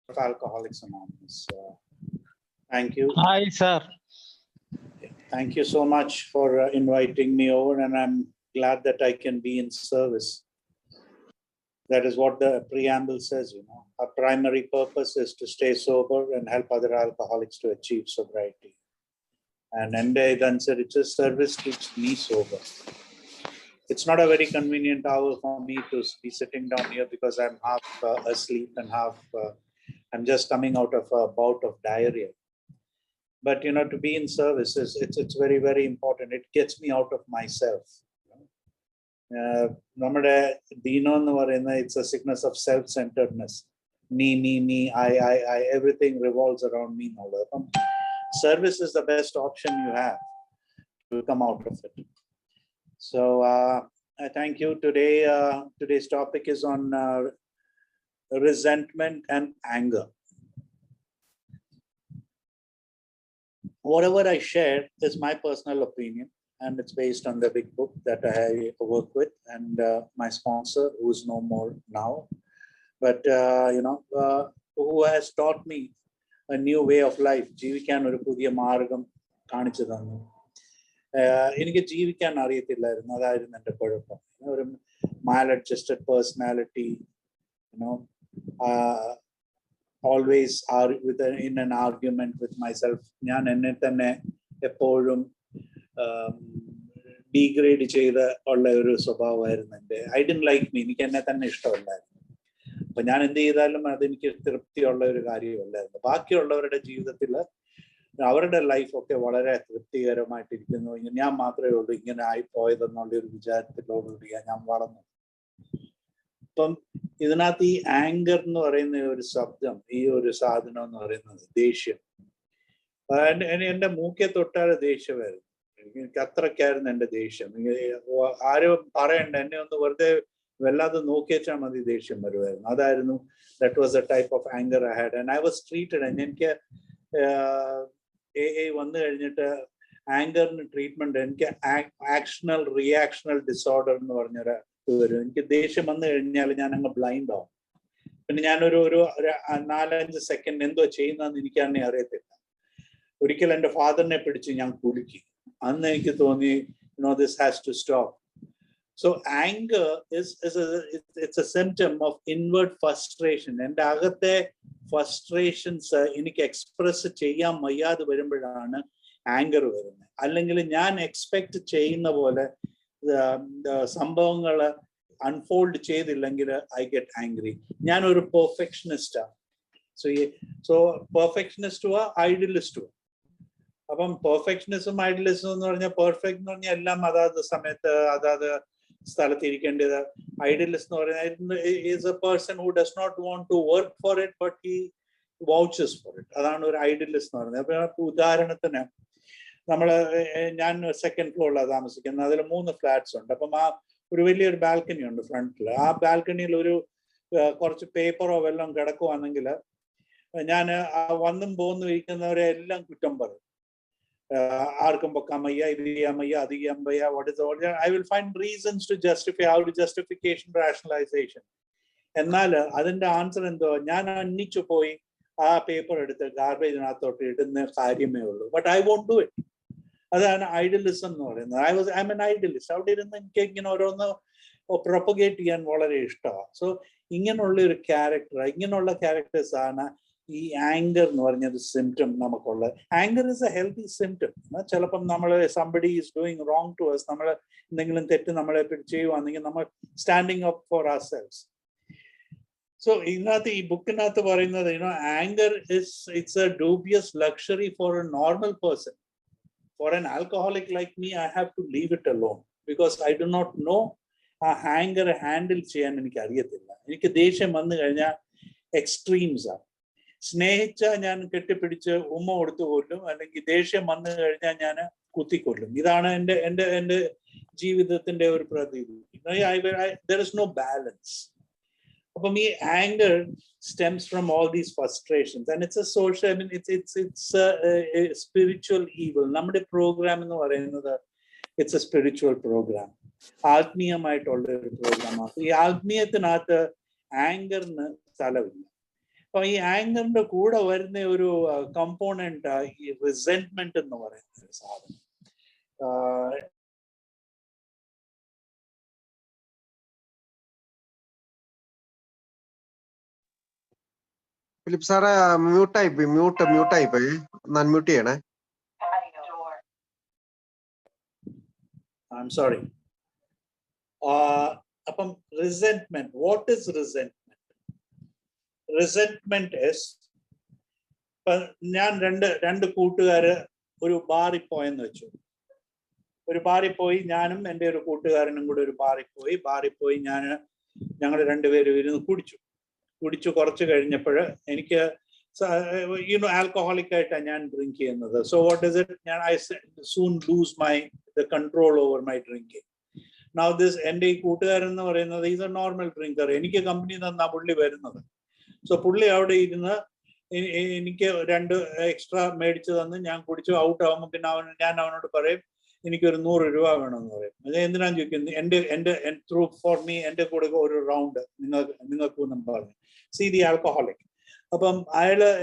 of Alcoholics Anonymous. Thank you. Hi, sir. Thank you so much for inviting me over, and I'm glad that I can be in service. That is what the preamble says, you know. Our primary purpose is to stay sober and help other alcoholics to achieve sobriety. And its service keeps me sober. It's not a very convenient hour for me to be sitting down here because I'm half asleep and half, I'm just coming out of a bout of diarrhea. But, you know, to be in service, it's very, very important. It gets me out of myself. It's a sickness of self-centeredness. Me, I, everything revolves around me. Service is the best option you have to come out of it. So I thank you. Today's topic is on resentment and anger. Whatever I share is my personal opinion, and it's based on the big book that I work with and my sponsor, who's no more now, but who has taught me a new way of life. ജീവിക്കാൻ ഒരു പുതിയ മാർഗം കാണിച്ചു തന്നു. എനിക്ക് ജീവിക്കാൻ അറിയത്തില്ലായിരുന്നു, അതായിരുന്നു എൻ്റെ കുഴപ്പം. ഒരു maladjusted personality, always are in an argument with myself. ഞാൻ എന്നെ തന്നെ എപ്പോഴും ഡീഗ്രേഡ് ചെയ്ത് ഉള്ള ഒരു സ്വഭാവമായിരുന്നു എൻ്റെ. I didn't like me. എനിക്ക് എന്നെ തന്നെ ഇഷ്ടമല്ലായിരുന്നു. അപ്പൊ ഞാൻ എന്ത് ചെയ്താലും അതെനിക്ക് തൃപ്തിയുള്ള ഒരു കാര്യമല്ലായിരുന്നു. ബാക്കിയുള്ളവരുടെ ജീവിതത്തിൽ അവരുടെ ലൈഫൊക്കെ വളരെ തൃപ്തികരമായിട്ടിരിക്കുന്നു, ഞാൻ മാത്രമേ ഉള്ളൂ ഇങ്ങനെ ആയിപ്പോയതെന്നുള്ള ഒരു വിചാരത്തിലോടുകൂടിയാണ് ഞാൻ വളർന്നു. അപ്പം ഇതിനകത്ത് ഈ ആങ്കർ എന്ന് പറയുന്ന ഒരു ശബ്ദം, ഈ ഒരു സാധനം എന്ന് പറയുന്നത് ദേഷ്യം. എൻ്റെ മൂക്കെ തൊട്ടാൽ ദേഷ്യമായിരുന്നു. എനിക്ക് അത്രയ്ക്കായിരുന്നു എൻ്റെ ദേഷ്യം. ആരും പറയണ്ട, എന്നെ ഒന്ന് വെറുതെ വല്ലാതെ നോക്കിയേച്ചാൽ മതി ദേഷ്യം വരുമായിരുന്നു. അതായിരുന്നു, that was A type of anchor I had and I was treated. എനിക്ക് വന്നു കഴിഞ്ഞിട്ട് ആങ്കറിന് ട്രീറ്റ്മെന്റ്, എനിക്ക് ആക്ഷണൽ റിയാക്ഷണൽ ഡിസോർഡർ എന്ന് പറഞ്ഞൊരു വരും. എനിക്ക് ദേഷ്യം വന്നു കഴിഞ്ഞാൽ ഞാൻ അങ്ങ് ബ്ലൈൻഡ് ആവും. പിന്നെ ഞാനൊരു 4-5 സെക്കൻഡ് എന്തോ ചെയ്യുന്നതെന്ന് എനിക്ക് തന്നെ അറിയത്തില്ല. ഒരിക്കൽ എൻ്റെ ഫാദറിനെ പിടിച്ച് ഞാൻ കുലുക്കി. അന്ന് എനിക്ക് തോന്നി, this has to stop. So anger it's a symptom of inward frustration. എൻ്റെ അകത്തെ ഫ്രസ്ട്രേഷൻസ് എനിക്ക് എക്സ്പ്രസ് ചെയ്യാൻ വയ്യാതെ വരുമ്പോഴാണ് ആങ്കർ വരുന്നത്. അല്ലെങ്കിൽ ഞാൻ എക്സ്പെക്ട് ചെയ്യുന്ന പോലെ സംഭവങ്ങൾ അൺഫോൾഡ് ചെയ്തില്ലെങ്കിൽ ഐ ഗെറ്റ് ആംഗ്രി. ഞാനൊരു പെർഫെക്ഷനിസ്റ്റാണ്. സോ പെർഫെക്ഷനിസ്റ്റും ഐഡിയലിസ്റ്റും. അപ്പം പെർഫെക്ഷനിസം ഐഡിയലിസം എന്ന് പറഞ്ഞാൽ, പെർഫെക്റ്റ് എന്ന് പറഞ്ഞാൽ എല്ലാം അതാത് സമയത്ത് അതാത് സ്ഥലത്ത് ഇരിക്കേണ്ടത്. ഐഡിയലിസ്റ്റ് എന്ന് പറഞ്ഞാൽ is a person who does not want to work for it but he vouches for it. അതാണ് ഒരു ഐഡിയലിസ്റ്റ് എന്ന് പറയുന്നത്. അപ്പൊ ഉദാഹരണത്തിന് ഞാൻ 2nd ഫ്ലോറിലാണ് താമസിക്കുന്നത്. അതിൽ 3 ഫ്ലാറ്റ്സ് ഉണ്ട്. അപ്പം ഒരു വലിയൊരു ബാൽക്കണി ഉണ്ട് ഫ്രണ്ടിൽ. ആ ബാൽക്കണിയിൽ കുറച്ച് പേപ്പറോ വല്ലതും കിടക്കുവാണെങ്കിൽ ഞാൻ വന്നും പോന്നു ഇരിക്കുന്നവരെ എല്ലാം കുറ്റം പറയും. ആർക്കും പൊക്കാൻ വയ്യ, ഇത് ചെയ്യാൻ വയ്യ, അത് ചെയ്യാൻ വയ്യ. I will find reasons to justify, how to justification, rationalization. എന്നാൽ അതിന്റെ ആൻസർ എന്തോ, ഞാൻ അന്നിച്ചു പോയി ആ പേപ്പർ എടുത്ത് ഗാർബേജിനകത്തോട്ട് ഇടുന്ന കാര്യമേ ഉള്ളൂ. But I won't do it. അതാണ് ഐഡിയലിസം എന്ന് പറയുന്നത്. I am an idealist. അവിടെ ഇരുന്ന് എനിക്ക് ഇങ്ങനെ ഓരോന്ന് പ്രൊപ്പഗേറ്റ് ചെയ്യാൻ വളരെ ഇഷ്ടമാണ്. സോ ഇങ്ങനെയുള്ള ഒരു ക്യാരക്ടർ, ഇങ്ങനെയുള്ള ക്യാരക്ടേഴ്സ് ആണ് ഈ ആങ്കർ എന്ന് പറഞ്ഞൊരു സിംറ്റം നമുക്കുള്ളത്. Anger is a healthy symptom. ചിലപ്പം നമ്മൾ somebody is doing wrong to us, നമ്മൾ എന്തെങ്കിലും തെറ്റ് നമ്മളെ ചെയ്യുവാണെങ്കിൽ നമ്മൾ standing up for ourselves. So ഇതിനകത്ത് ഈ ബുക്കിനകത്ത് പറയുന്നത്, anger it's a dubious luxury for a normal person. For an alcoholic like me, I have to leave it alone because I do not know ആ anchor handle ചെയ്യാൻ എനിക്ക് അറിയത്തില്ല. എനിക്ക് ദേഷ്യം വന്നു കഴിഞ്ഞാൽ എക്സ്ട്രീംസാണ്. സ്നേഹിച്ചാൽ ഞാൻ കെട്ടിപ്പിടിച്ച് ഉമ്മ കൊടുത്തു കൊല്ലും, അല്ലെങ്കിൽ ദേഷ്യം വന്നു കഴിഞ്ഞാൽ ഞാൻ കുത്തിക്കൊല്ലും. ഇതാണ് എൻ്റെ ജീവിതത്തിന്റെ ഒരു പ്രതീതി. There is no balance. അപ്പം ഈ anchor stems from all these frustrations and it's a social, I mean it's a spiritual evil. നമ്മുടെ പ്രോഗ്രാം എന്ന് പറയുന്നത് it's a spiritual program. ആത്മീയമായിട്ടുള്ള ഒരു പ്രോഗ്രാമാണ്. ഈ ആത്മീയത്തിനകത്ത് ആങ്കറിന് സ്ഥലമില്ല. അപ്പൊ ഈ ആങ്കറിന്റെ കൂടെ വരുന്ന ഒരു കമ്പോണന്റ് ഈ റിസെന്റ്മെന്റ് എന്ന് പറയുന്ന ഒരു സാധനം. ഫിലിപ്പ് സാറെ മ്യൂട്ടായി പോയി, ഒന്ന് അൺമ്യൂട്ട് ചെയ്യണേ. I'm sorry. Upon resentment, what is resentment? Resentment is, ഞാൻ രണ്ട് കൂട്ടുകാര് ഒരു ബാറിൽ പോയെന്ന് വെച്ചു. ഒരു ബാറിൽ പോയി, ഞാനും എൻ്റെ ഒരു കൂട്ടുകാരനും കൂടെ ഒരു ബാറിൽ പോയി ഞങ്ങൾ രണ്ടുപേരും ഇരുന്ന് കുടിച്ചു കുറച്ച് കഴിഞ്ഞപ്പോൾ എനിക്ക് ആൽക്കഹോളിക് ആയിട്ടാണ് ഞാൻ ഡ്രിങ്ക് ചെയ്യുന്നത്. So what is it, I soon lose the control over my drinking. Now this എൻ്റെ ഈ കൂട്ടുകാരൻ എന്ന് പറയുന്നത് ഈസ് എ നോർമൽ ഡ്രിങ്കർ. എനിക്ക് കമ്പനി തന്നാ പുള്ളി വരുന്നത്. സോ പുള്ളി അവിടെ ഇരുന്ന് എനിക്ക് 2 എക്സ്ട്രാ മേടിച്ചു തന്ന് ഞാൻ കുടിച്ചു ഔട്ട് ആവുമ്പോൾ പിന്നെ ഞാൻ അവനോട് പറയും എനിക്കൊരു 100 രൂപ വേണമെന്ന് പറയും. അത് എന്തിനാന്ന് ചോദിക്കുന്നു, എൻ്റെ ത്രൂ ഫോർ മീ, എൻ്റെ കൂടെ ഒരു റൗണ്ട് നിങ്ങൾക്കും പറഞ്ഞു. C the alcoholic. അപ്പം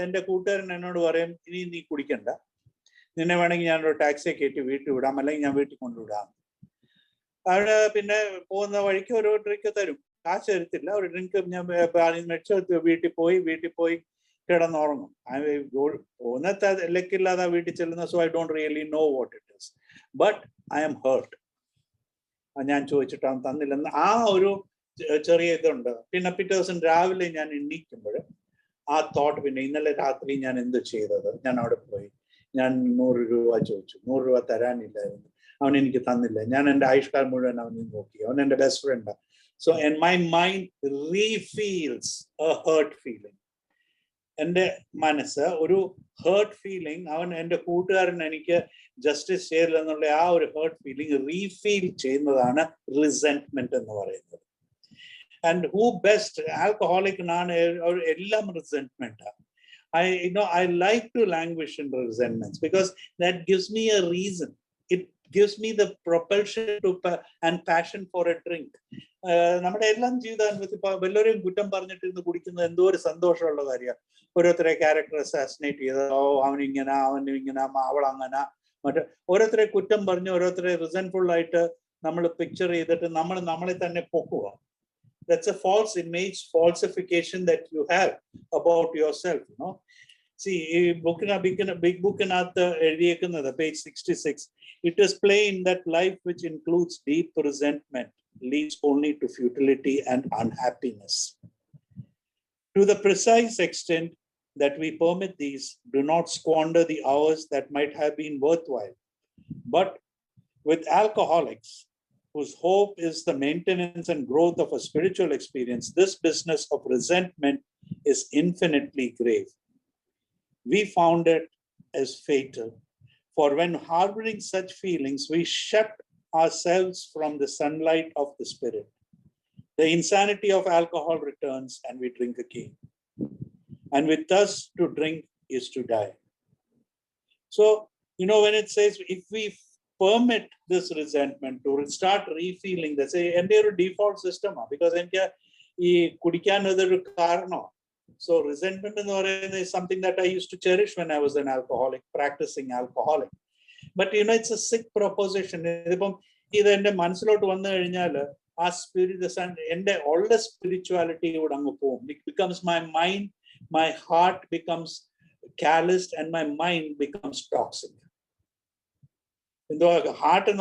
എൻ്റെ കൂട്ടുകാരൻ എന്നോട് പറയും, ഇനി നീ കുടിക്കണ്ട, നിന്നെ വേണമെങ്കിൽ ഞാനൊരു ടാക്സിയെ കയറ്റി വീട്ടിൽ വിടാം, അല്ലെങ്കിൽ ഞാൻ വീട്ടിൽ കൊണ്ടുവിടാം. അവിടെ പിന്നെ പോകുന്ന വഴിക്ക് ഒരു ഡ്രിങ്ക് തരും, കാശ് തരത്തില്ല. ഒരു ഡ്രിങ്ക് ഞാൻ മേടിച്ച് വീട്ടിൽ പോയി കിടന്നുറങ്ങും. പോകുന്ന ലക്കില്ലാതെ വീട്ടിൽ ചെല്ലുന്ന. So I don't really know what it is, but I am hurt. ഞാൻ ചോദിച്ചിട്ടാണ് തന്നില്ലെന്ന് ആ ഒരു ചെറിയ ഇതുണ്ട്. പിന്നെ പിറ്റേ ദിവസം രാവിലെ ഞാൻ എണീക്കുമ്പോൾ ആ തോട്ട്, പിന്നെ ഇന്നലെ രാത്രി ഞാൻ എന്ത് ചെയ്തത്, ഞാൻ അവിടെ പോയി ഞാൻ 100 രൂപ ചോദിച്ചു, 100 രൂപ തരാനില്ലായിരുന്നു, അവൻ എനിക്ക് തന്നില്ല. ഞാൻ എൻ്റെ ആയുഷ്കാലം മുഴുവൻ അവനെ നോക്കി, അവൻ എൻ്റെ ബെസ്റ്റ് ഫ്രണ്ടാണ്. So my mind refeels a hurt feeling. എൻ്റെ മനസ്സ് ഒരു ഹേർട്ട് ഫീലിംഗ്, അവൻ എൻ്റെ കൂട്ടുകാരൻ എനിക്ക് ജസ്റ്റിസ് ചെയ്തില്ല എന്നുള്ള ആ ഒരു ഹേർട്ട് ഫീലിംഗ് റീഫീൽ ചെയ്യുന്നതാണ് റിസെന്റ്മെന്റ് എന്ന് പറയുന്നത്. ആൻഡ് ഹൂ ബെസ്റ്റ് ആൽക്കഹോളിക്കിനാണ് എല്ലാം റിസെന്റ്മെന്റ്. I like to languish in resentments because that gives me a reason. It gives me the propulsion to and passion for a drink. നമ്മുടെ എല്ലാം ജീവിതാനുഭവത്തിൽ ഇപ്പൊ വല്ലവരെയും കുറ്റം പറഞ്ഞിട്ടിരുന്ന് കുടിക്കുന്നത് എന്തോ ഒരു സന്തോഷമുള്ള കാര്യമാണ്. ഓരോരുത്തരെ ക്യാരക്ടർ അസാസിനേറ്റ് ചെയ്ത്, അവനിങ്ങനെ അവളങ്ങനെ, മറ്റേ ഓരോരുത്തരെ കുറ്റം പറഞ്ഞ് ഓരോരുത്തരെ റിസെന്റ്ഫുൾ ആയിട്ട് നമ്മൾ പിക്ചർ ചെയ്തിട്ട് നമ്മളെ തന്നെ പൊക്കുക. That's a false image, falsification that you have about yourself, you know. See, big book in page 66, it is plain that life which includes deep resentment leads only to futility and unhappiness. To the precise extent that we permit these, do not squander the hours that might have been worthwhile. But with alcoholics, whose hope is the maintenance and growth of a spiritual experience, this business of resentment is infinitely grave. We found it as fatal, for when harboring such feelings, we shut ourselves from the sunlight of the spirit. The insanity of alcohol returns and we drink again. And with us, to drink is to die. So, you know, when it says, if we permit this resentment to start refeeling, that's a default system, because so resentment is something that I used to cherish when I was an alcoholic, practicing alcoholic. But you know, it's a sick proposition. Our spirit, all the spirituality it becomes my mind, my heart becomes calloused, and my mind becomes toxic. Heart and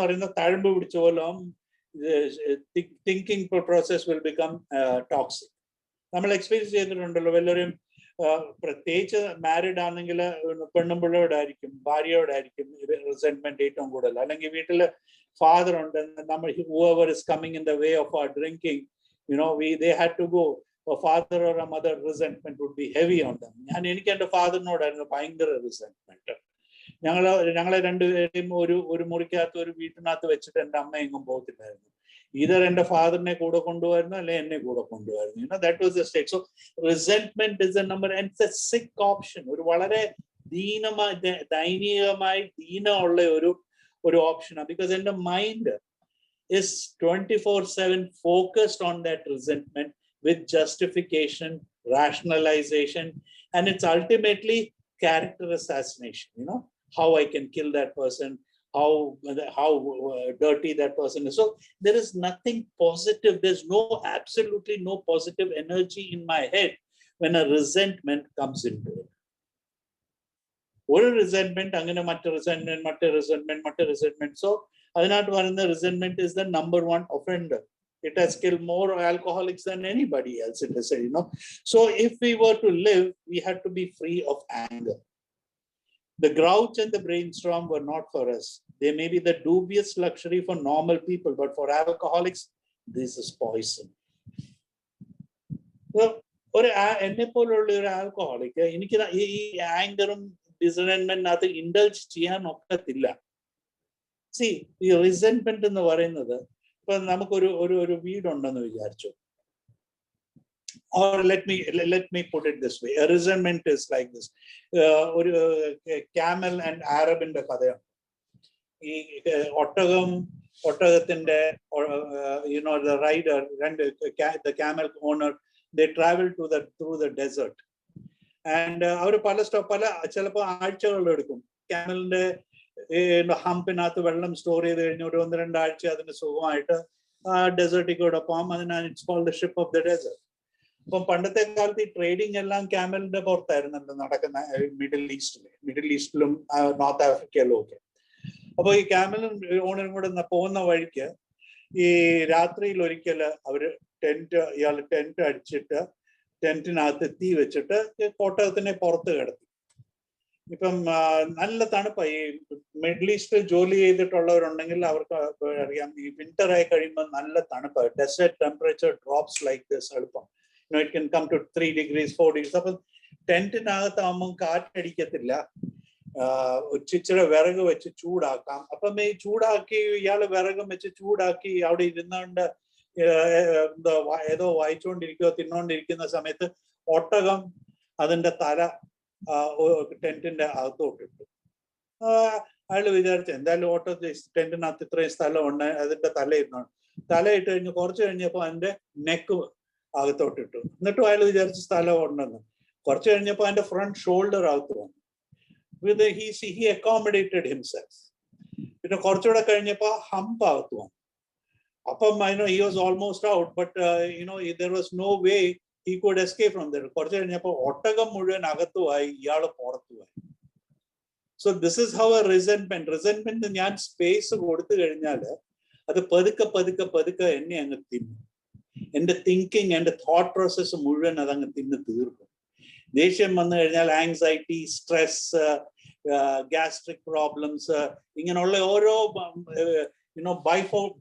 thinking process will become toxic. നമ്മൾ experience ചെയ്തിട്ടുണ്ടല്ലോ, വല്ലവരും പ്രത്യേകിച്ച് married ആണെങ്കിൽ പെണ്ണുമ്പിള്ളയോടായിരിക്കും, ഭാര്യയോടായിരിക്കും റിസെന്റ്മെന്റ് ഏറ്റവും കൂടുതൽ. അല്ലെങ്കിൽ വീട്ടില് father ഉണ്ട്, നമ്മൾ whoever is coming in the way of our drinking, you know, they had to go. A father or a mother resentment would be heavy on them. എനിക്ക് എൻ്റെ ഫാദറിനോടായിരുന്നു ഭയങ്കര റിസെന്റ്മെന്റ്. ഞങ്ങളെ രണ്ടുപേരെയും ഒരു മുറിക്കകത്ത് ഒരു വീട്ടിനകത്ത് വെച്ചിട്ട് എൻ്റെ അമ്മ എങ്ങും പോകത്തില്ലായിരുന്നു. either എൻ്റെ ഫാദറിനെ കൂടെ കൊണ്ടുവരുന്നു അല്ലെങ്കിൽ എന്നെ കൂടെ കൊണ്ടുവരുന്നു. You know, that was the state. So resentment is a number, and it's a sick option. ഒരു വളരെ ദയനീയമായി ദീനമുള്ള ഒരു ഓപ്ഷനാണ്. because എൻ്റെ mind is 24/7 focused on that resentment with justification rationalization, and it's ultimately character assassination. How I can kill that person, how dirty that person is. So there is nothing positive. There's absolutely no positive energy in my head when a resentment comes into it. One resentment, angane matte resentment. So adinattu varunna resentment is the number one offender. It has killed more alcoholics than anybody else, it is said, So if we were to live, we had to be free of anger. The grouch and the brainstorm were not for us. They may be the dubious luxury for normal people, but for alcoholics, this is poison. എന്നെ പോലുള്ള ഒരു alcoholic എനിക്ക് ഈ ആങ്കറും ഡിസറൈൻമെന്റിനകത്ത് indulge ചെയ്യാൻ ഒക്കത്തില്ല. C ഈ റിസെന്റ്മെന്റ് എന്ന് പറയുന്നത്, ഇപ്പൊ നമുക്കൊരു ഒരു വീടുണ്ടെന്ന് വിചാരിച്ചു. Or let me put it this way. A resentment is like this. ഒരു camel and Arab ന്റെ കഥയാണ്. ഈ ഒട്ടകത്തിന്റെ the rider and the camel owner, they travel through the desert, and അവർ പല ചിലപ്പോൾ ആഴ്ചകൾ എടുക്കും. ക്യാമലിന്റെ ഹമ്പിനകത്ത് വെള്ളം സ്റ്റോർ ചെയ്ത് കഴിഞ്ഞ് ഒരു 1-2 ആഴ്ച അതിന് സുഖമായിട്ട് ഡെസേർട്ടിൽ കൂടെ പോകാം. അതിനാണ് it's called the ship of the desert. അപ്പം പണ്ടത്തെ കാലത്ത് ഈ ട്രേഡിംഗ് എല്ലാം ക്യാമലിന്റെ പുറത്തായിരുന്നല്ലോ നടക്കുന്ന, മിഡിൽ ഈസ്റ്റിലും നോർത്ത് ആഫ്രിക്കയിലും ഒക്കെ. അപ്പൊ ഈ ക്യാമലും ഓണറും കൂടെ പോകുന്ന വഴിക്ക് ഈ രാത്രിയിൽ ഒരിക്കല് അവര് ഇയാൾ ടെന്റ് അടിച്ചിട്ട് ടെന്റിനകത്ത് തീ വെച്ചിട്ട് ഒട്ടകത്തിനെ പുറത്ത് കിടത്തി. ഇപ്പം നല്ല തണുപ്പായി. ഈ മിഡിൽ ഈസ്റ്റിൽ ജോലി ചെയ്തിട്ടുള്ളവരുണ്ടെങ്കിൽ അവർക്ക് അറിയാം, ഈ വിന്റർ ആയി കഴിയുമ്പോൾ നല്ല തണുപ്പായി. Desert temperature drops like this എളുപ്പം. It can come to 3 degrees, 4 degrees. അപ്പൊ ടെന്റിനകത്താകുമ്പോൾ കാറ്റടിക്കത്തില്ല. ഇച്ചിരി വിറക് വെച്ച് ചൂടാക്കാം. അപ്പം ഈ ചൂടാക്കി ഇയാള് വിറകും വെച്ച് ചൂടാക്കി അവിടെ ഇരുന്നുകൊണ്ട് ഏതോ വായിച്ചുകൊണ്ടിരിക്കുകയോ തിന്നോണ്ടിരിക്കുന്ന സമയത്ത് ഒട്ടകം അതിന്റെ തല ടെന്റിന്റെ അകത്തോട്ടിട്ടു. അയാൾ വിചാരിച്ചു എന്തായാലും ടെന്റിനകത്ത് ഇത്രയും സ്ഥലം ഉണ്ട്, അതിന്റെ തലയിട്ട് കഴിഞ്ഞ് കുറച്ച് കഴിഞ്ഞപ്പോ അതിന്റെ നെക്ക് അകത്തോട്ടിട്ടു. എന്നിട്ടും അയാൾ വിചാരിച്ച സ്ഥലം ഉണ്ടെന്ന്. കുറച്ച് കഴിഞ്ഞപ്പോ അതിന്റെ ഫ്രണ്ട് ഷോൾഡർ അകത്ത് വന്നു. He accommodated himself. പിന്നെ കുറച്ചുകൂടെ കഴിഞ്ഞപ്പോ ഹംപ് അകത്ത് വന്നു. അപ്പം he was almost out, but there was no way he could escape from there. കുറച്ച് കഴിഞ്ഞപ്പോ ഒട്ടകം മുഴുവൻ അകത്തുമായി, ഇയാള് പുറത്തുമായി. So this is how a resentment ഞാൻ സ്പേസ് കൊടുത്തു കഴിഞ്ഞാല് അത് പതുക്കെ എന്നെ അങ്ങ് തിന്നും. എന്റെ തിങ്കിങ്, എന്റെ തോട്ട് പ്രോസസ് മുഴുവൻ അതങ്ങ് തിന്ന് തീർക്കും. ദേഷ്യം വന്നു കഴിഞ്ഞാൽ ആങ്സൈറ്റി, സ്ട്രെസ്, ഗ്യാസ്ട്രിക് പ്രോബ്ലംസ്, ഇങ്ങനെയുള്ള ഓരോ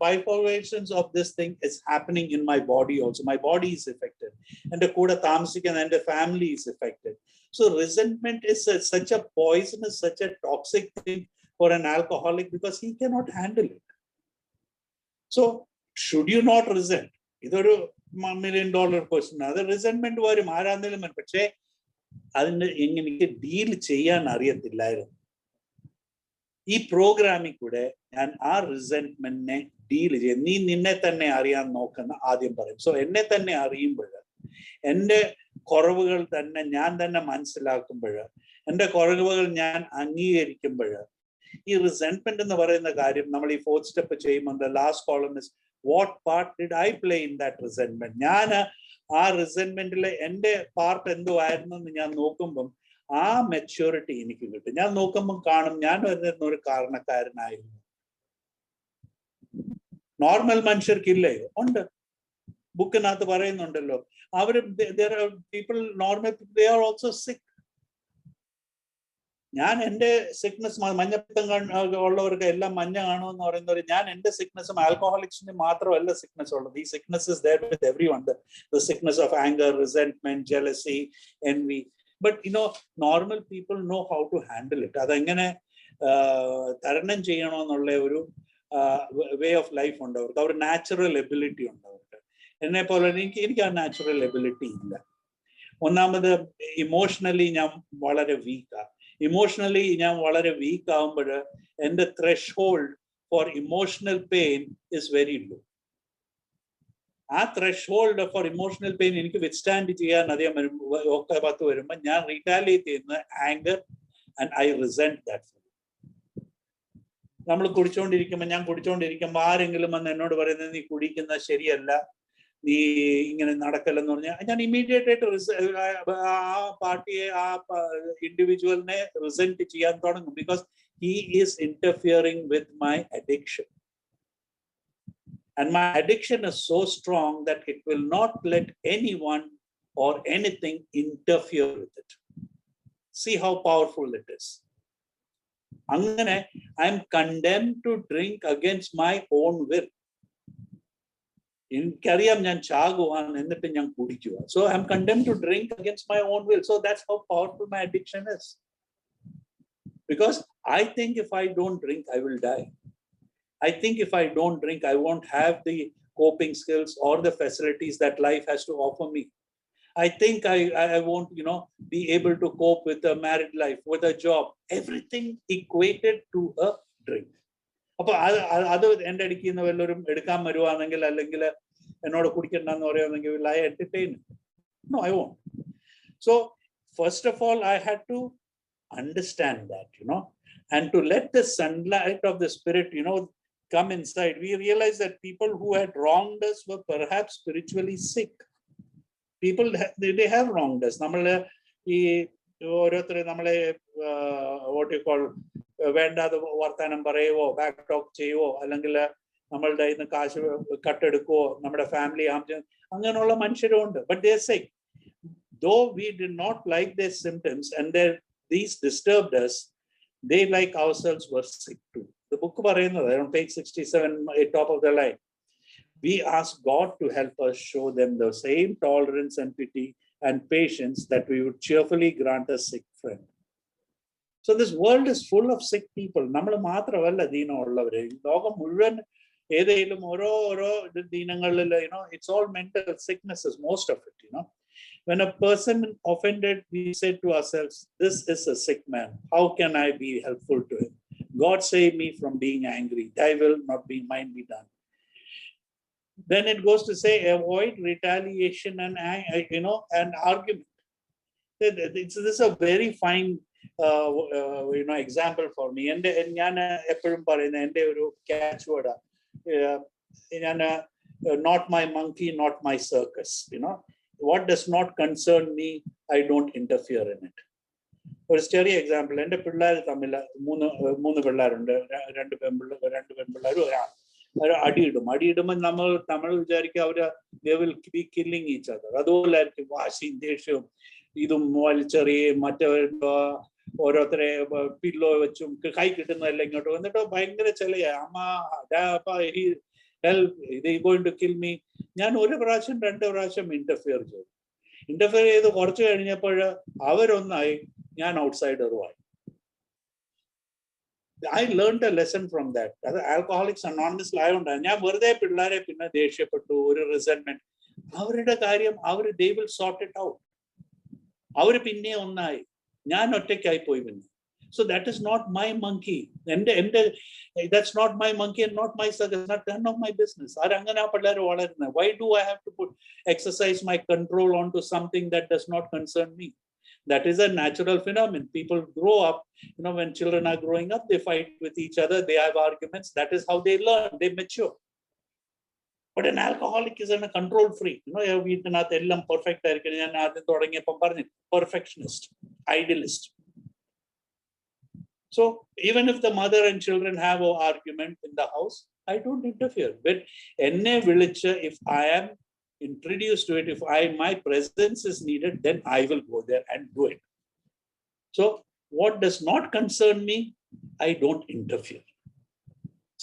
bifurcations of this thing is happening in my body also. My body is affected. എന്റെ കൂടെ താമസിക്കുന്ന എന്റെ family is affected. So resentment is such a poisonous, such a toxic thing for an alcoholic because he cannot handle it. So should you not resent? ഇതൊരു $1 million question. അത് റിസെന്റ്മെന്റ് വരും, ആരാന്നേലും വരും. പക്ഷേ അതിന് എനിക്ക് ഡീൽ ചെയ്യാൻ അറിയത്തില്ലായിരുന്നു. ഈ പ്രോഗ്രാമിൽ കൂടെ ഞാൻ ആ റിസെന്റ്മെന്റിനെ ഡീൽ ചെയ്യും. നീ നിന്നെ തന്നെ അറിയാൻ നോക്കുന്ന ആദ്യം പറയും. സോ എന്നെ തന്നെ അറിയുമ്പോൾ, എൻ്റെ കുറവുകൾ തന്നെ ഞാൻ തന്നെ മനസ്സിലാക്കുമ്പോൾ, എൻ്റെ കുറവുകൾ ഞാൻ അംഗീകരിക്കുമ്പോൾ, ഈ റിസെന്റ്മെന്റ് എന്ന് പറയുന്ന കാര്യം നമ്മൾ ഈ 4th സ്റ്റെപ്പ് ചെയ്യുമ്പോൾ last column is what part did I play in that resentment? ഞാൻ ആ റിസെന്റ്മെന്റിലെ എൻ്റെ പാർട്ട് എന്തോ ആയിരുന്നു എന്ന് ഞാൻ നോക്കുമ്പം ആ മെച്യൂരിറ്റി എനിക്ക് കിട്ടും. ഞാൻ നോക്കുമ്പം കാണും ഞാൻ ഒരു കാരണക്കാരനായിരുന്നു. നോർമൽ മനുഷ്യർക്കില്ലേ? ഉണ്ട്. ബുക്കിനകത്ത് പറയുന്നുണ്ടല്ലോ, അവര് people normal they are also sick. ഞാൻ എൻ്റെ സിക്നസ്, മഞ്ഞപ്പിത്തം ഉള്ളവർക്ക് എല്ലാം മഞ്ഞ കാണുമെന്ന് പറയുന്നവർ, ഞാൻ എൻ്റെ സിക്നസും ആൽക്കഹോളിക്സിന് മാത്രമല്ല സിക്നസ് ഉള്ളത്. ഈ sickness is there with everyone. The sickness of anger, resentment, jealousy, envy. But normal people know how to handle it. അതെങ്ങനെ തരണം ചെയ്യണമെന്നുള്ള ഒരു വേ ഓഫ് ലൈഫ് ഉണ്ട് അവർക്ക്. അവർ നാച്ചുറൽ എബിലിറ്റി ഉണ്ട് അവർക്ക്. എന്നെ പോലെ എനിക്ക് ആ നാച്ചുറൽ എബിലിറ്റി ഇല്ല. ഒന്നാമത് ഇമോഷണലി ഞാൻ വളരെ വീക്കാണ്. ഇമോഷണലി ഞാൻ വളരെ വീക്ക് ആകുമ്പോൾ എൻ്റെ threshold for emotional pain is very low. ആ ത്രെഷോൾഡ് ഫോർ ഇമോഷണൽ പെയിൻ എനിക്ക് വിത്ത്സ്റ്റാൻഡ് ചെയ്യാൻ അധികം ഒക്കെ പത്ത് വരുമ്പോൾ ഞാൻ റീറ്റാലിയേറ്റ് ചെയ്യുന്ന anger and I resent that. നമ്മൾ ഞാൻ കുടിച്ചോണ്ടിരിക്കുമ്പോൾ ആരെങ്കിലും വന്ന് എന്നോട് പറയുന്നത് നീ കുടിക്കുന്നത് ശരിയല്ല, നീ ഇങ്ങനെ നടക്കല്ലെന്ന് പറഞ്ഞാൽ ഞാൻ ഇമ്മീഡിയറ്റ് ആയിട്ട് ആ പാർട്ടിയെ ആ ഇൻഡിവിജ്വലിനെ റിസെന്റ് ചെയ്യാൻ തുടങ്ങും. Because he is interfering with my addiction. And my addiction is so strong that it will not let anyone or anything interfere with it. See how powerful it is. Angane, I am condemned to drink against my own will. എനിക്കറിയാം ഞാൻ ചാകുവാൻ, എന്നിട്ട് ഞാൻ കുടിക്കുക. So I am condemned to drink against my own will. So that's how powerful my addiction is. Because I think if I don't drink, I will die. I think if I don't drink, I won't have the coping skills or the facilities that life has to offer me. I think I won't, be able to cope with a married life, with a job, everything equated to a drink. അപ്പൊ അത് എൻ്റെ അടിക്കുന്ന വല്ലവരും എടുക്കാൻ വരുവാണെങ്കിൽ അല്ലെങ്കിൽ എന്നോട് കുടിക്കണ്ടെന്ന് പറയുകയാണെങ്കിൽ will I entertain it? No, I won't. So first of all, I had to understand that, and to let the sunlight of the spirit, come inside. We realized that people who had wronged us were perhaps spiritually sick. People, they have wronged us. നമ്മള് ഈ ഓരോരുത്തരെ നമ്മളെ what you call വേണ്ടാതെ വർത്താനം പറയുവോ, back talk ചെയ്യുവോ, അല്ലെങ്കിൽ നമ്മളുടെ കയ്യിൽ നിന്ന് കാശ് കട്ടെടുക്കുവോ, നമ്മുടെ ഫാമിലി അങ്ങനെയുള്ള മനുഷ്യരും ഉണ്ട്. But they are sick. Though we did not like their symptoms and these disturbed us, they like ourselves were sick too. The book പറയുന്നത് on page 67, top of the line, we ask God to help us show them the same tolerance and pity and patience that we would cheerfully grant a sick friend. So this world is full of sick people. നമ്മൾ മാത്രമല്ല ദീനമുള്ളവര്, ലോകം മുഴുവൻ ഏതെങ്കിലും ഓരോ ദീനങ്ങളിൽ, it's all mental sicknesses, most of it. When a person offended, we say to ourselves, this is a sick man. How can I be helpful to him? God save me from being angry. Thy will not be mine be done. Then it goes to say, avoid retaliation and and argument. This is a very fine example for me. And ഞാൻ എപ്പോഴും പറയുന്ന എൻ്റെ ഒരു catch വേർഡാ, ഞാൻ not my monkey, not my circus. What does not concern me, I don't interfere in it. ഒരു ചെറിയ example, എൻ്റെ പിള്ളേർ തമ്മിൽ മൂന്ന് പിള്ളേരുണ്ട്, രണ്ട് പെൺപിള്ളേരും ഒരാൾ അടിയിടുമ്പോൾ നമ്മൾ വിചാരിക്കുക അവര് they will be killing each other. അതുപോലെ ആയിരിക്കും വാശിയും ദേഷ്യവും ഇതും വലിച്ചെറിയും, ഓരോരുത്തരെ പില്ലോ വെച്ചും കൈ കിട്ടുന്നതല്ല ഇങ്ങോട്ട് വന്നിട്ട് ഭയങ്കര ചെലയാ, അമ്മ ഇത് going to kill me. ഞാൻ ഒരു പ്രാവശ്യം 2 പ്രാവശ്യം ഇന്റർഫിയർ ചെയ്ത് കുറച്ച് കഴിഞ്ഞപ്പോൾ അവരൊന്നായി, ഞാൻ ഔട്ട്സൈഡറുമായി. I learned a lesson from that. അത് ആൽക്കഹോളിക്സ് അനോണിമസ് ആയതുകൊണ്ടാണ്. ഞാൻ വെറുതെ പിള്ളേരെ പിന്നെ ദേഷ്യപ്പെട്ടു, ഒരു റിസെന്റ്മെന്റ്. അവരുടെ കാര്യം they will sort it out. അവര് പിന്നെ ഒന്നായി, ഞാൻ ഒറ്റയ്ക്കായി പോയി പിന്നെ. So that is not my monkey. That's not my monkey and not my circus. Not none of my business. Why do I have to exercise my control onto something that does not concern me? That is a natural phenomenon. People grow up, when children are growing up, they fight with each other, they have arguments. That is how they learn, they mature. But an alcoholic is a control freak. Perfect. Perfectionist, idealist. So even if the mother and children have an argument in the house, I don't interfere. But if I am introduced to it, if my presence is needed, then I will go there and do it. So what does not concern me, I don't interfere.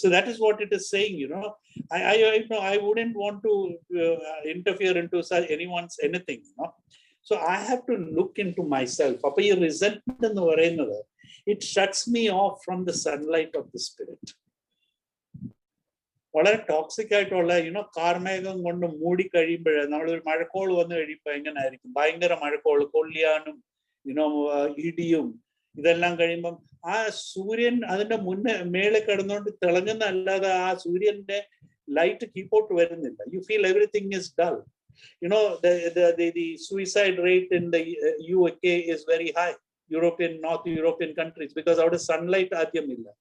So that is what it is saying. I wouldn't want to interfere into anyone's anything. So I have to look into myself. Resentment, it shuts me off from the sunlight of the spirit. വളരെ toxic ആയിട്ടുള്ള കാർമേഘം കൊണ്ട് മൂടി കഴിയുമ്പോൾ, നമ്മളൊരു മഴക്കോൾ വന്നു കഴിയുമ്പോൾ എങ്ങനെ ആയിരിക്കും, ഭയങ്കര മഴക്കോൾ, കൊള്ളിയാനും ഇടിയും ഇതെല്ലാം കഴിയുമ്പം ആ സൂര്യൻ അതിന്റെ മേലെ കിടന്നുകൊണ്ട് തിളങ്ങുന്നല്ലാതെ ആ സൂര്യന്റെ light keep out varunilla. You feel everything is dull. You know, the suicide rate in the UK is very high, North European countries, because out of sunlight adyamilla.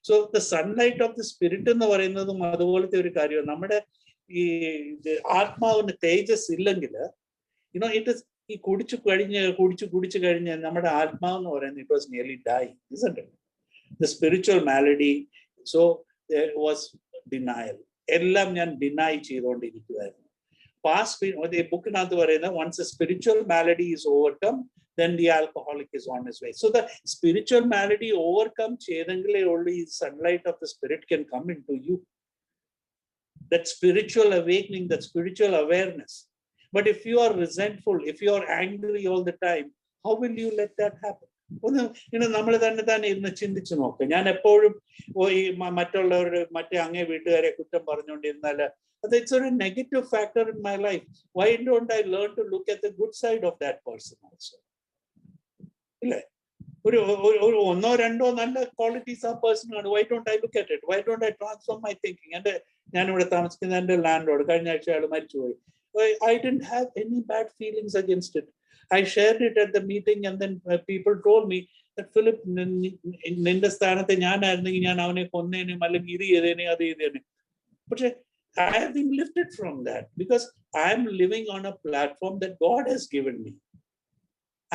So the sunlight of the spirit എന്ന് പറയുന്നതും അതുപോലത്തെ ഒരു കാര്യമാണ്. നമ്മുടെ ഈ ആത്മാവിന് തേജസ് ഇല്ലെങ്കിൽ, you know, it is ഈ കുടിച്ചു കഴിഞ്ഞ് നമ്മുടെ ആത്മാവ് എന്ന് പറയുന്നത് it was nearly die, isn't it? The spiritual malady, so there was denial. എല്ലാം ഞാൻ ഡിനൈ ചെയ്തുകൊണ്ടിരിക്കുകയായിരുന്നു. പാസ്റ്റ് ബുക്കിനകത്ത് പറയുന്നത് once a spiritual malady is overcome, then the alcoholic is on his way. So the spiritual malady overcome chedangile only sunlight of the spirit can come into you. That spiritual awakening, that spiritual awareness. But if you are resentful, if you are angry all the time, how will you let that happen? നമ്മൾ തന്നെ ഇന്ന് ചിന്തിച്ചു നോക്കാം. ഞാൻ എപ്പോഴും ഈ മറ്റുള്ളവരുടെ അങ്ങേ വീട്ടുകാരെ കുറ്റം പറഞ്ഞുകൊണ്ടിരുന്നാൽ it's a negative factor in my life. Why don't I learn to look at the good side of that person also? ഒരു ഒന്നോ രണ്ടോ നല്ല ക്വാളിറ്റീസ് ആ പേഴ്സണാണ്. Why don't I look at it? Why don't I transform my thinking? ഞാനിവിടെ താമസിക്കുന്ന എൻ്റെ land Lord കഴിഞ്ഞ ആഴ്ച അയാൾ മരിച്ചുപോയി. I didn't have any bad feelings against it. I shared it at the meeting, and then people told me that, Philip, നിന്റെ സ്ഥാനത്ത് ഞാനായിരുന്നെങ്കിൽ ഞാൻ അവനെ കൊന്നേനും അല്ലെങ്കിൽ ഇത് ചെയ്തേനെ അത് ചെയ്തേനെ. പക്ഷെ I have been lifted from that because I am living on a platform that God has given me.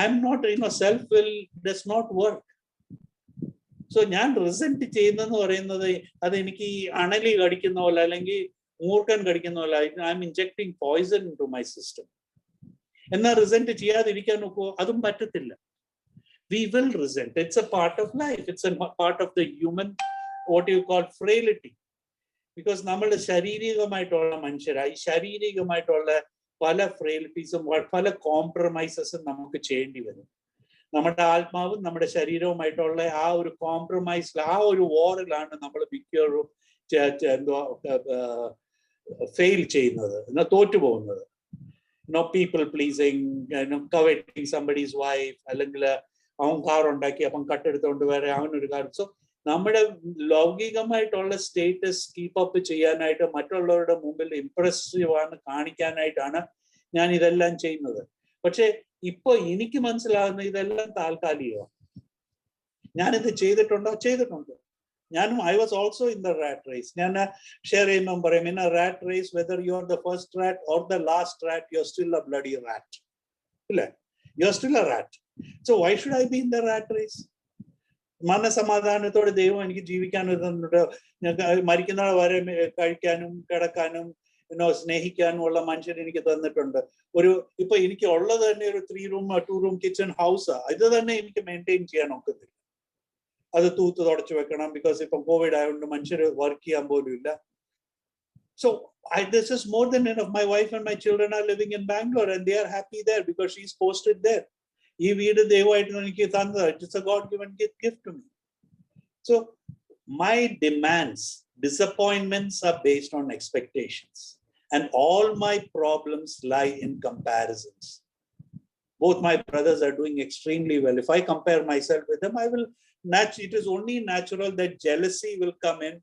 I'm not, self-will does not work. So ഞാൻ resent ചെയ്യുന്നെന്ന് പറയുന്നത് അത് എനിക്ക് ഈ അണലി കടിക്കുന്ന പോലെ അല്ലെങ്കിൽ മൂർഖൻ കടിക്കുന്ന പോലെ I'm injecting poison into my system. എന്നാൽ റിസെന്റ് ചെയ്യാതിരിക്കാൻ നോക്കുമോ? അതും പറ്റത്തില്ല. We will resent. It's a part of life. It's a part of the human, what you call, frailty. Because നമ്മൾ ശാരീരികമായിട്ടുള്ള മനുഷ്യരായി ശാരീരികമായിട്ടുള്ള പല ഫ്രെയിലിറ്റീസും പല കോംപ്രമൈസസും നമുക്ക് ചെയ്യേണ്ടി വരും. നമ്മുടെ ആത്മാവും നമ്മുടെ ശരീരവുമായിട്ടുള്ള ആ ഒരു കോംപ്രമൈസിൽ, ആ ഒരു വാറിലാണ് നമ്മൾ മിക്കവാറും ഫെയിൽ ചെയ്യുന്നത്, തോറ്റുപോകുന്നത്. People pleasing, coveting somebody's wife, അല്ലെങ്കിൽ അവൻ കാർ ഉണ്ടാക്കി അപ്പം കട്ടെടുത്തോണ്ട് വരെ അവനൊരു കാർ. സോ നമ്മുടെ ലൗകികമായിട്ടുള്ള സ്റ്റേറ്റസ് കീപ്പപ്പ് ചെയ്യാനായിട്ട്, മറ്റുള്ളവരുടെ മുമ്പിൽ ഇംപ്രസീവ് ആണ് കാണിക്കാനായിട്ടാണ് ഞാൻ ഇതെല്ലാം ചെയ്യുന്നത്. പക്ഷെ ഇപ്പൊ എനിക്ക് മനസ്സിലാകുന്ന ഇതെല്ലാം താൽക്കാലികമാണ്. ഞാനിത് ചെയ്തിട്ടുണ്ട്. ഞാനും I was also in the rat race. ഞാൻ ഷെയർ ചെയ്യുമ്പോൾ പറയും, in a rat race whether you are the first rat or the last rat, you are still a bloody rat. ഇല്ലേ? You are still a rat. So why should I be in the rat race? മനസമാധാനത്തോടെ ദൈവം എനിക്ക് ജീവിക്കാൻ മരിക്കുന്ന വരെ കഴിക്കാനും കിടക്കാനും സ്നേഹിക്കാനും ഉള്ള മനുഷ്യൻ എനിക്ക് തന്നിട്ടുണ്ട്. ഇപ്പൊ എനിക്ക് ഉള്ളത് തന്നെ ഒരു 3 room 2 room കിച്ചൺ ഹൗസാ. ഇത് തന്നെ എനിക്ക് മെയിൻറ്റെയിൻ ചെയ്യാൻ ഒക്കത്തില്ല. അത് തൂത്ത് തുടച്ചു വെക്കണം. ബിക്കോസ് ഇപ്പൊ കോവിഡ് ആയതുകൊണ്ട് മനുഷ്യർ വർക്ക് ചെയ്യാൻ പോലും ഇല്ല. So this is more than enough. My wife and my children are living in Bangalore and they are happy there because she's posted there. ഈ വീട് ദൈവമായിട്ട് എനിക്ക് തന്നത്. It's a God-given gift to me. So my demands, disappointments are based on expectations, and all my problems lie in comparisons. Both my brothers are doing extremely well. If I compare myself with them, it is only natural that jealousy will come in.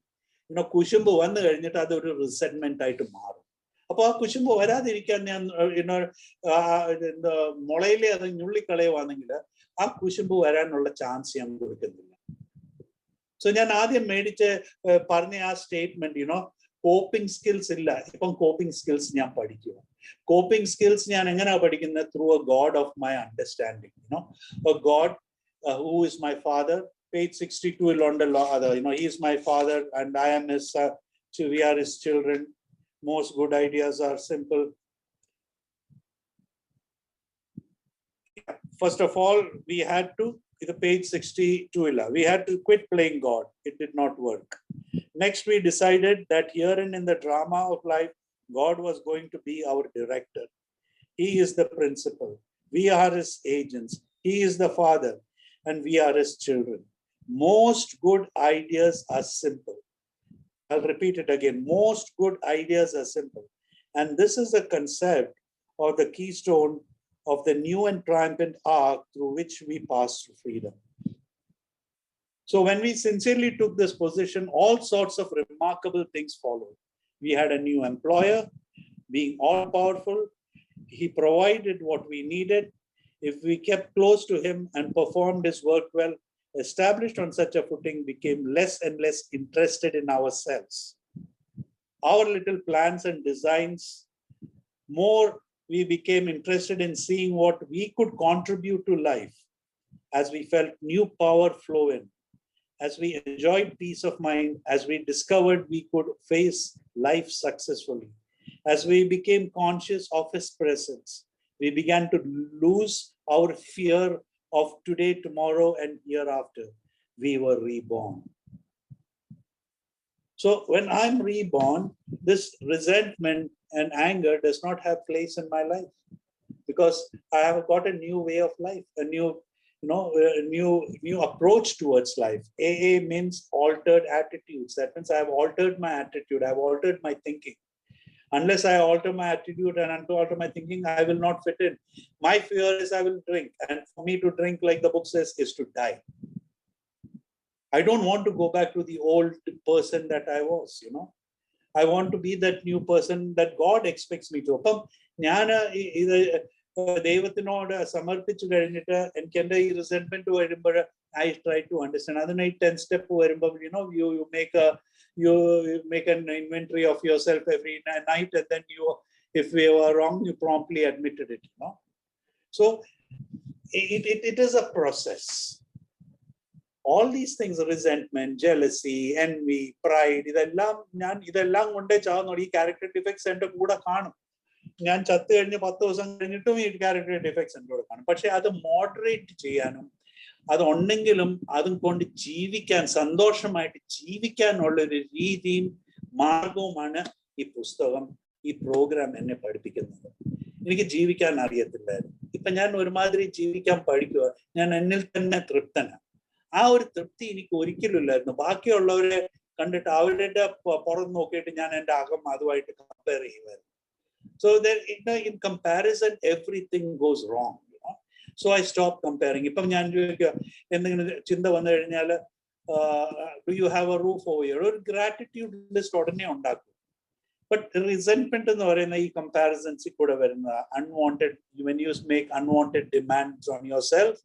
കുശുമ്പ് വന്നു കഴിഞ്ഞിട്ട് അതൊരു റിസെന്റ്മെന്റ് ആയിട്ട് മാറും. അപ്പൊ ആ കുശുമ്പ് വരാതിരിക്കാൻ ഞാൻ മുളയിലെ അത് ഞുള്ളിക്കളയുവാണെങ്കിൽ ആ കുശുമ്പ് വരാനുള്ള ചാൻസ് ഞാൻ കൊടുക്കുന്നില്ല. സോ ഞാൻ ആദ്യം പറഞ്ഞ ആ സ്റ്റേറ്റ്മെന്റ്, കോപ്പിംഗ് സ്കിൽസ് ഇല്ല. ഇപ്പം കോപ്പിംഗ് സ്കിൽസ് ഞാൻ പഠിക്കുക. കോപ്പിംഗ് സ്കിൽസ് ഞാൻ എങ്ങനെയാ പഠിക്കുന്നത്? Through A God of my understanding. A God who is my father. Page 62 he is my father and I am his son. We are his children. Most good ideas are simple. First of all, we had to, page 62, we had to quit playing God. It did not work. Next, we decided that herein in the drama of life, God was going to be our director. He is the principal. We are his agents. He is the father and we are his children. Most good ideas are simple. I'll repeat it again. Most good ideas are simple. And this is the concept or the keystone of the new and triumphant arc through which we pass to freedom. So when we sincerely took this position, all sorts of remarkable things followed. We had a new employer, being all powerful. He provided what we needed. If we kept close to him and performed his work well, established on such a footing, became less and less interested in ourselves, our little plans and designs. More, we became interested in seeing what we could contribute to life as we felt new power flow in, as we enjoyed peace of mind, as we discovered we could face life successfully, as we became conscious of his presence. We began to lose our fear of today, tomorrow, and hereafter. We were reborn. So when I'm reborn, this resentment and anger does not have place in my life, because I have got a new way of life, a new, a new approach towards life. AA means altered attitudes. That means I have altered my attitude. I have altered my thinking. Unless I alter my attitude and alter my thinking, I will not fit in. My fear is I will drink. And for me to drink, like the book says, is to die. I don't want to go back to the old person that I was, I want to be that new person that God expects me to. അപ്പം ഞാൻ ഇത് ദൈവത്തിനോട് സമർപ്പിച്ചു കഴിഞ്ഞിട്ട് എനിക്ക് എൻ്റെ ഈ റിസെന്റ്മെന്റ് വരുമ്പോൾ I try to understand. അതിന് ഈ 10 step വരുമ്പോൾ, you make an inventory of yourself every night, and then if you are wrong, you promptly admitted it. So it is a process. All these things, resentment, jealousy, envy, pride, ഇതെല്ലാം കൊണ്ടേ ചാവുന്നു. ഈ character defects എൻ്റെ കൂടെ കാണും. ഞാൻ ചത്തു കഴിഞ്ഞ് 10 ദിവസം കഴിഞ്ഞിട്ടും ഈ ക്യാരക്ടർ ഡിഫക്ട്സ് എൻ്റെ കൂടെ കാണും. പക്ഷെ അത് മോഡറേറ്റ് ചെയ്യാനും, അതുണ്ടെങ്കിലും അതും കൊണ്ട് ജീവിക്കാൻ, സന്തോഷമായിട്ട് ജീവിക്കാനുള്ള ഒരു രീതിയും മാർഗവുമാണ് ഈ പുസ്തകം, ഈ പ്രോഗ്രാം എന്നെ പഠിപ്പിക്കുന്നത്. എനിക്ക് ജീവിക്കാൻ അറിയത്തില്ലായിരുന്നു. ഇപ്പൊ ഞാൻ ഒരുമാതിരി ജീവിക്കാൻ പഠിക്കുക. ഞാൻ എന്നിൽ തന്നെ തൃപ്തനാണ്. ആ ഒരു തൃപ്തി എനിക്ക് ഒരിക്കലും ഇല്ലായിരുന്നു. ബാക്കിയുള്ളവരെ കണ്ടിട്ട് അവരുടെ പുറം നോക്കിയിട്ട് ഞാൻ എൻ്റെ അകം അതുമായിട്ട് കമ്പയർ ചെയ്യുമായിരുന്നു. So in comparison, everything goes wrong. So I stopped comparing. ഇപ്പം ഞാൻ എന്തെങ്കിലും ചിന്ത വന്നു കഴിഞ്ഞാൽ, do you have a roof over here? ഒരു ഗ്രാറ്റിറ്റ്യൂഡ് ലിസ്റ്റ് ഉടനെ ഉണ്ടാക്കും. ബട്ട് റിസെന്റ്മെന്റ് എന്ന് പറയുന്ന ഈ കമ്പാരിസൺസിൽ കൂടെ വരുന്ന unwanted, when you make unwanted demands on yourself,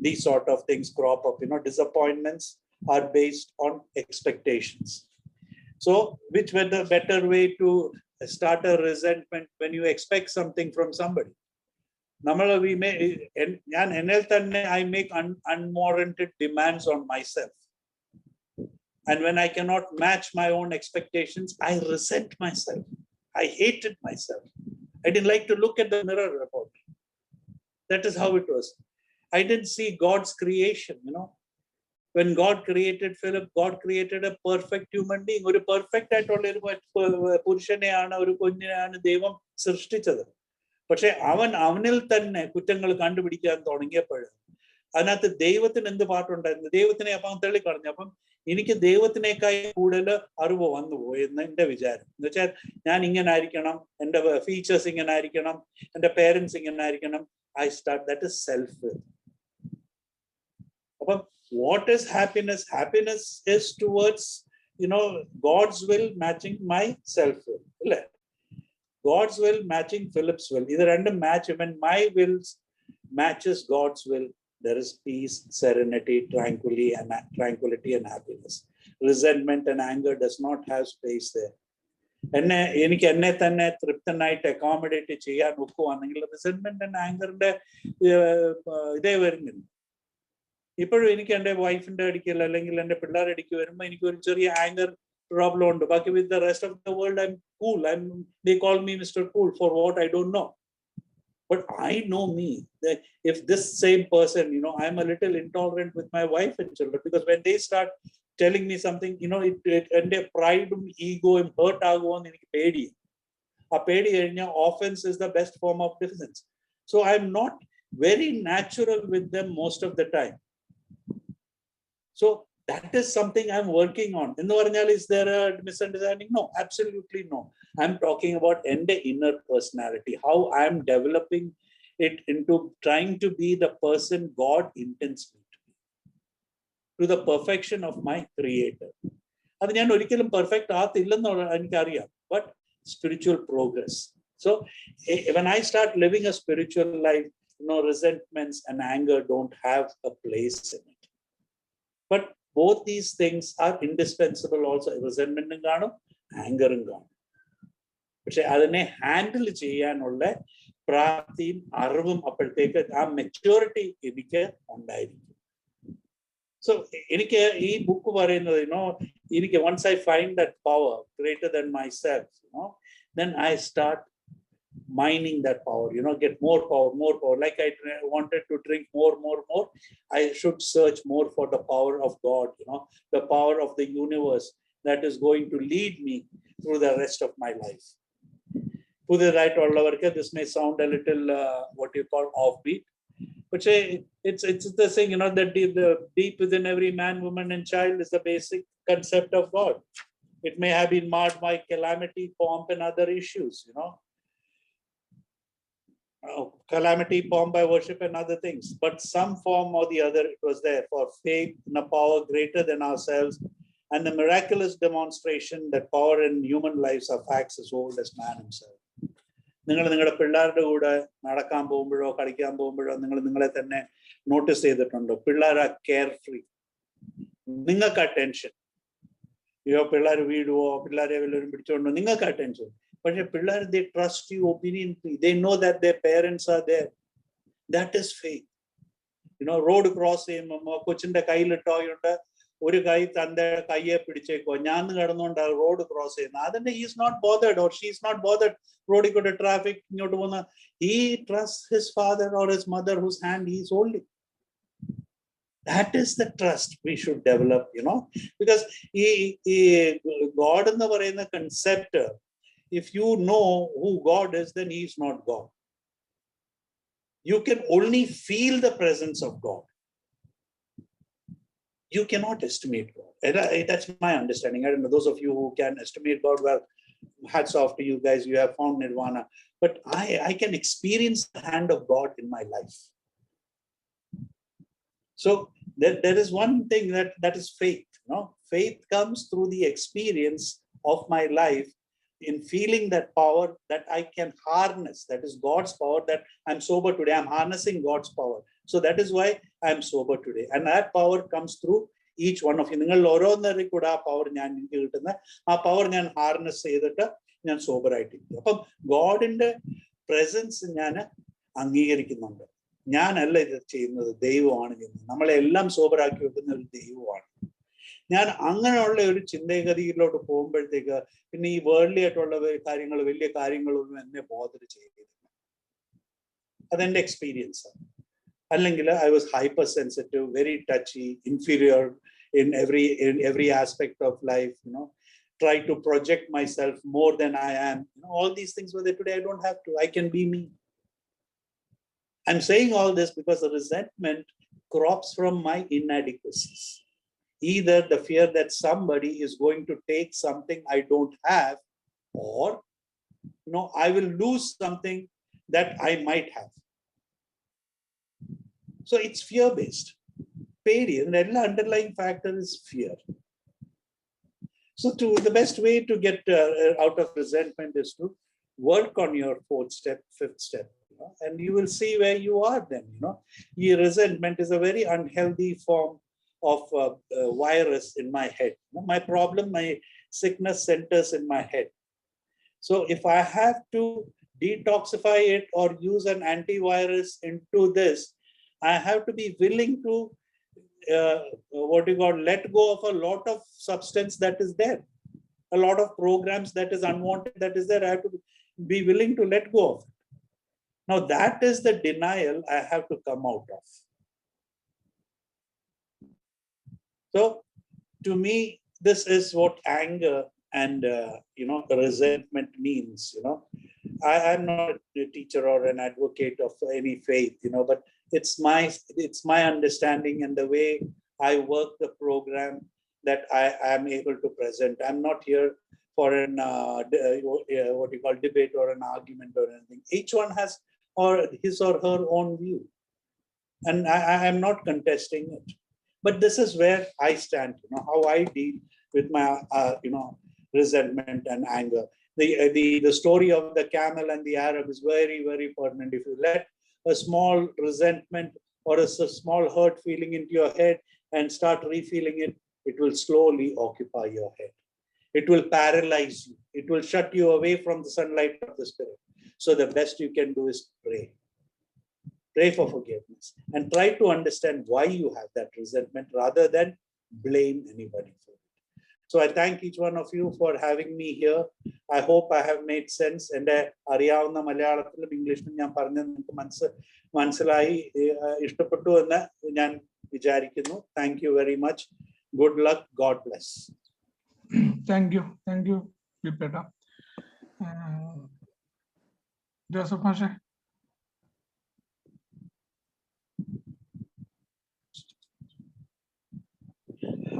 these sort of things crop up. Disappointments are based on expectations. So which were the better way to start a resentment when you expect something from somebody? I make unwarranted demands on myself. And when I cannot match my own expectations, I resent myself. I hated myself. I didn't like to look at the mirror about me. That is how it was. I didn't see God's creation, When God created Philip, God created a perfect human being. ഒരു perfect ആയിട്ടുള്ള ഒരു പുരുഷനെയാണ്, ഒരു കുഞ്ഞിനെയാണ് ദൈവം സൃഷ്ടിച്ചത്. പക്ഷെ അവനിൽ തന്നെ കുറ്റങ്ങൾ കണ്ടുപിടിക്കാൻ തുടങ്ങിയപ്പോൾ അതിനകത്ത് ദൈവത്തിന് എന്ത് പാട്ടുണ്ടായിരുന്നു? ദൈവത്തിനെ അപ്പം തള്ളിക്കളഞ്ഞു. അപ്പം എനിക്ക് ദൈവത്തിനേക്കാൾ കൂടുതൽ അറിവ് വന്നു പോയി എന്ന് എൻ്റെ വിചാരം. എന്ന് വെച്ചാൽ ഞാൻ ഇങ്ങനെ ആയിരിക്കണം, എൻ്റെ ഫീച്ചേഴ്സ് ഇങ്ങനെ ആയിരിക്കണം, എൻ്റെ പേരൻസ് ഇങ്ങനെ ആയിരിക്കണം. that is self-will. അപ്പം what is happiness? Happiness is towards, God's will matching my self-will. God's will matching Philip's will. Either random match, when my will matches God's will, there is peace, serenity, tranquility and happiness. Resentment and anger does not have space there. എനിക്ക് എന്നെ തന്നെ തൃപ്തനായിട്ട് accommodate ചെയ്യാൻ ഒക്കുവാണെങ്കിൽ റിസെന്റ്മെന്റ് and ആങ്കറിന്റെ ഇതേ വരുന്നില്ല. ഇപ്പോഴും എനിക്ക് എൻ്റെ വൈഫിന്റെ അടിക്കൽ അല്ലെങ്കിൽ എൻ്റെ പിള്ളേരുടെ അടിക്ക് വരുമ്പോൾ എനിക്ക് ഒരു ചെറിയ ആങ്കർ problem ഉണ്ട്. ബാക്കി with the rest of the world I'm cool. They call me Mr. Cool for what I don't know. But I know me. That if this same person, I'm a little intolerant with my wife and children, because when they start telling me something, and their pride and ego and hurt ആകുമോന്ന് എനിക്ക് പേടിയാണ്. ആ പേടി കഴിഞ്ഞാൽ offense is the best form of defense. So I'm not very natural with them most of the time. So that is something I'm working on. Is there a misunderstanding? No, absolutely no. I'm talking about the inner personality, how I'm developing it into trying to be the person God intends me to be, to the perfection of my Creator. അത് ഞാൻ ഒരിക്കലും perfect ആകത്തില്ലെന്നുള്ള എനിക്കറിയാം. but spiritual progress. So when I start living a spiritual life, resentments and anger don't have a place in it. But both these things are indispensable also. Resentment and anger and പക്ഷെ അതിനെ handle ചെയ്യാനുള്ള പ്രാപ്തിയും അറിവും അപ്പോഴത്തേക്ക് ആ maturity എനിക്ക് ഉണ്ടായിരിക്കും. So എനിക്ക് ഈ ബുക്ക് പറയുന്നത് എനിക്ക് once I find that power greater than myself, then I start mining that power, get more power. Like I wanted to drink more, I should search more for the power of God, the power of the universe that is going to lead me through the rest of my life. This may sound a little what you call offbeat, but it's the thing, that the deep within every man, woman and child is the basic concept of God. It may have been marred by calamity, pomp and other issues, calamity, pomp by worship and other things, but some form or the other it was there for faith in a power greater than ourselves, and the miraculous demonstration that power in human lives are facts as old as man himself. നിങ്ങളുടെ പിള്ളേരുടെ കൂടെ നടക്കാൻ പോകുമ്പോഴോ കളിക്കാൻ പോകുമ്പോഴോ നിങ്ങളെ തന്നെ notice ചെയ്തിട്ടുണ്ടോ? പിള്ളേർ ആ കെയർ ഫ്രീ, നിങ്ങൾക്ക് ആ ടെൻഷൻ, പിള്ളേർ വീഴുവോ, പിള്ളേരെ വല്ലവരും പിടിച്ചോണ്ടോ, നിങ്ങൾക്ക് ആ ടെൻഷൻ. പക്ഷെ പിള്ളേർ they trust you obediently, they know that their parents are there. That is faith. Road cross ചെയ്യുമ്പോ കൊച്ചിന്റെ കയ്യിൽ ടോയുണ്ട്, ഒരു കൈ തന്റെ കയ്യെ പിടിച്ചേക്കോ, ഞാൻ കിടന്നുകൊണ്ട് റോഡ് ക്രോസ് ചെയ്യുന്നത്, അതിന്റെ he is not bothered or she is not bothered. റോഡിൽ കൂടെ ട്രാഫിക് ഇങ്ങോട്ട് പോകുന്ന, he trusts his father or his mother whose hand he is holding. That is the trust we should develop, because God എന്ന് പറയുന്ന concept, if you know who God is, then he is not God. You can only feel the presence of God. You cannot estimate God. That's my understanding. I don't know, those of you who can estimate God, well, hats off to you guys, you have found nirvana. But I can experience the hand of God in my life. So there is one thing that is faith. Faith comes through the experience of my life in feeling that power that I can harness. That is God's power, that I'm sober today. I'm harnessing God's power. So that is why I'm sober today. And that power comes through each one of you. നിങ്ങൾ ഓരോന്നറി കൂടെ ആ power എനിക്ക് കിട്ടുന്ന ആ power ഞാൻ harness ചെയ്തിട്ട് ഞാൻ sober ആയിട്ടിരിക്കും. അപ്പം ഗോഡിന്റെ പ്രസൻസ് ഞാൻ അംഗീകരിക്കുന്നുണ്ട്. ഞാനല്ല ഇത് ചെയ്യുന്നത്, ദൈവമാണ് ചെയ്യുന്നത്. നമ്മളെ എല്ലാം സോബറാക്കി വെക്കുന്ന ഒരു ദൈവമാണ്. ഞാൻ അങ്ങനെയുള്ള ഒരു ചിന്തഗതിയിലോട്ട് പോകുമ്പോഴത്തേക്ക് പിന്നെ ഈ വേൾഡ്ലി ആയിട്ടുള്ള കാര്യങ്ങൾ, വലിയ കാര്യങ്ങളൊന്നും എന്നെ ബോധർ ചെയ്തില്ല. അതെന്റെ എക്സ്പീരിയൻസ് ആണ്. അല്ലെങ്കിൽ I was hypersensitive, very touchy, inferior in every aspect of life, try to project myself more than I am. All these things were there. Today I don't have to. I can be me. I'm saying all this because the resentment crops from my inadequacies. Either the fear that somebody is going to take something I don't have, or I will lose something that I might have. So it's fear-based. The underlying factor is fear. So the best way to get out of resentment is to work on your fourth step, fifth step, and you will see where you are then. Your resentment is a very unhealthy form of virus in my head. My problem, my sickness centers in my head. So if I have to detoxify it or use an antivirus into this, I have to be willing to let go of a lot of substance that is there, a lot of programs that is unwanted that is there. I have to be willing to let go of it. Now that is the denial I have to come out of. So to me, this is what anger and resentment means. I'm not a teacher or an advocate of any faith, but it's my understanding and the way I work the program that I am able to present. I'm not here for an debate or an argument or anything. Each one has his or her own view, and I am not contesting it. But this is where I stand, how I deal with my resentment and anger. the story of the camel and the Arab is very, very pertinent. If you let a small resentment or a small hurt feeling into your head and start refeeling it, it will slowly occupy your head. It will paralyze you. It will shut you away from the sunlight of the Spirit. So the best you can do is pray. Pray for forgiveness and try to understand why you have that resentment rather than blame anybody for it. So I thank each one of you for having me here. I hope I have made sense. എൻ്റെ അറിയാവുന്ന മലയാളത്തിലും ഇംഗ്ലീഷിലും ഞാൻ പറഞ്ഞത് നിങ്ങൾക്ക് മനസ്സിലായി ഇഷ്ടപ്പെട്ടു എന്ന് ഞാൻ വിചാരിക്കുന്നു. Thank you very much. Good luck. God bless. Thank you, Vipeta. Joseph Mashe.